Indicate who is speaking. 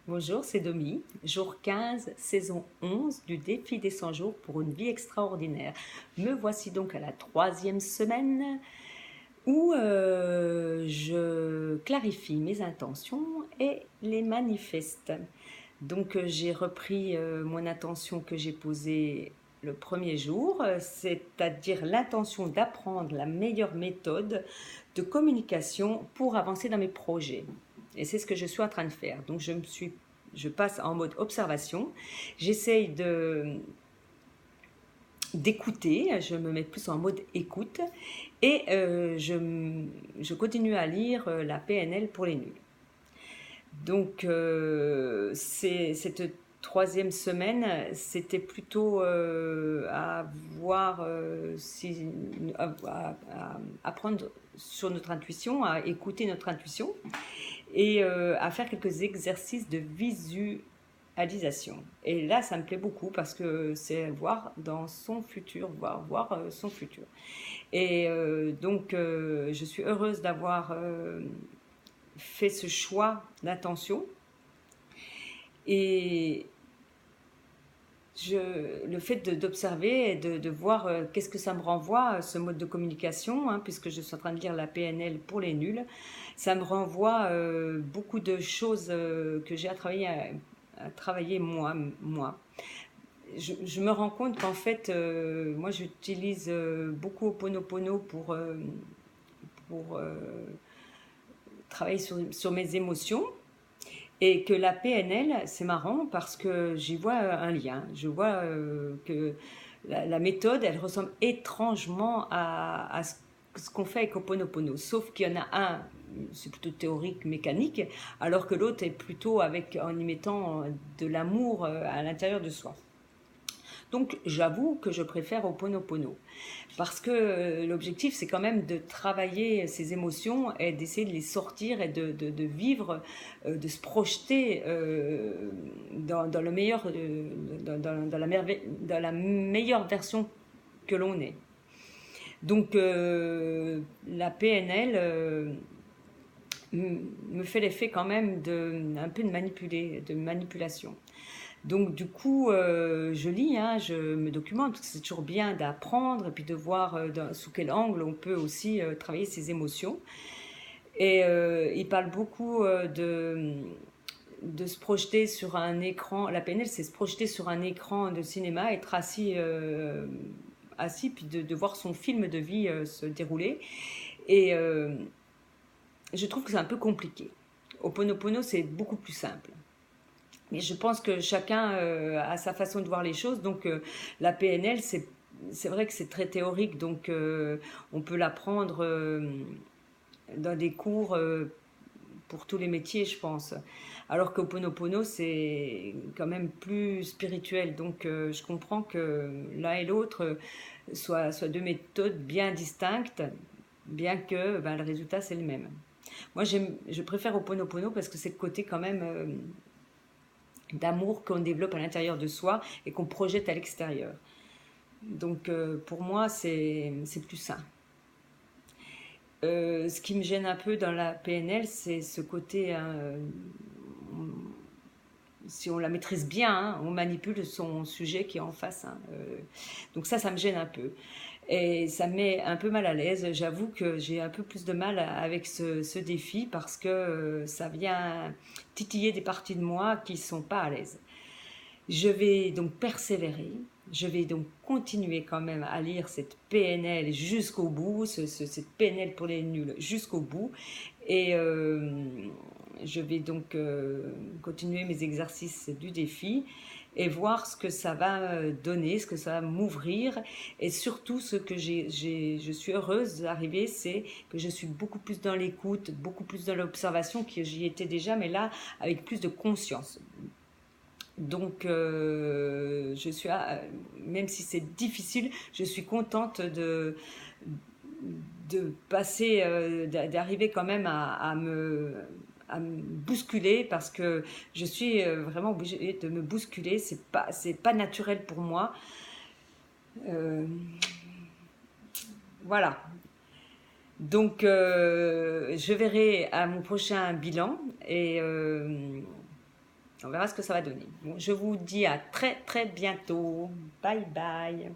Speaker 1: Bonjour, c'est Domi, jour 15, saison 11 du défi des 100 jours pour une vie extraordinaire. Me voici donc à la troisième semaine où je clarifie mes intentions et les manifeste. Donc j'ai repris mon intention que j'ai posée le premier jour, c'est-à-dire l'intention d'apprendre la meilleure méthode de communication pour avancer dans mes projets. Et c'est ce que je suis en train de faire. Donc je passe en mode observation. J'essaye d'écouter, je me mets plus en mode écoute et je continue à lire la PNL pour les nuls. Donc, cette troisième semaine, c'était plutôt à voir si, à apprendre sur notre intuition, à écouter notre intuition et à faire quelques exercices de visualisation. Et là, ça me plaît beaucoup parce que c'est voir dans son futur, voir son futur. Et donc, je suis heureuse d'avoir fait ce choix d'intention. Et le fait d'observer et de voir qu'est-ce que ça me renvoie, ce mode de communication, hein, puisque je suis en train de lire la PNL pour les nuls, ça me renvoie beaucoup de choses que j'ai à travailler moi. Je me rends compte qu'en fait, moi j'utilise beaucoup Ho'oponopono pour travailler sur mes émotions. Et que la PNL, c'est marrant parce que j'y vois un lien. Je vois que la méthode, elle ressemble étrangement à ce qu'on fait avec Ho'oponopono. Sauf qu'il y en a un, c'est plutôt théorique, mécanique, alors que l'autre est plutôt en y mettant de l'amour à l'intérieur de soi. Donc j'avoue que je préfère Ho'oponopono parce que l'objectif c'est quand même de travailler ses émotions et d'essayer de les sortir et de vivre, de se projeter dans le meilleur, dans la meilleure version que l'on est. Donc la PNL me fait l'effet quand même un peu de manipulation. Donc du coup, je lis, hein, je me documente, parce que c'est toujours bien d'apprendre et puis de voir sous quel angle on peut aussi travailler ses émotions. Et il parle beaucoup de se projeter sur un écran. La PNL, c'est se projeter sur un écran de cinéma, être assis puis de voir son film de vie se dérouler. Et je trouve que c'est un peu compliqué. Au Ponopono, c'est beaucoup plus simple. Mais je pense que chacun a sa façon de voir les choses. Donc la PNL, c'est vrai que c'est très théorique. Donc on peut l'apprendre dans des cours pour tous les métiers, je pense. Alors que Ponopono, c'est quand même plus spirituel. Donc je comprends que l'un et l'autre soient deux méthodes bien distinctes, bien que ben, le résultat, c'est le même. Moi, je préfère Ponopono parce que c'est le côté quand même d'amour qu'on développe à l'intérieur de soi et qu'on projette à l'extérieur. Donc pour moi, c'est plus sain. Ce qui me gêne un peu dans la PNL, c'est ce côté, si on la maîtrise bien, hein, on manipule son sujet qui est en face. Hein, donc ça me gêne un peu. Et ça me met un peu mal à l'aise. J'avoue que j'ai un peu plus de mal avec ce défi parce que ça vient titiller des parties de moi qui ne sont pas à l'aise. Je vais donc persévérer, je vais donc continuer quand même à lire cette PNL jusqu'au bout, cette PNL pour les nuls jusqu'au bout. Et je vais donc continuer mes exercices du défi et voir ce que ça va donner, ce que ça va m'ouvrir. Et surtout, ce que je suis heureuse d'arriver, c'est que je suis beaucoup plus dans l'écoute, beaucoup plus dans l'observation, que j'y étais déjà, mais là, avec plus de conscience. Donc, même si c'est difficile, je suis contente de passer, d'arriver quand même à me bousculer parce que je suis vraiment obligée de me bousculer. C'est pas naturel pour moi. Euh, voilà. Donc, je verrai à mon prochain bilan et On verra ce que ça va donner. Bon, je vous dis à très très bientôt. Bye bye.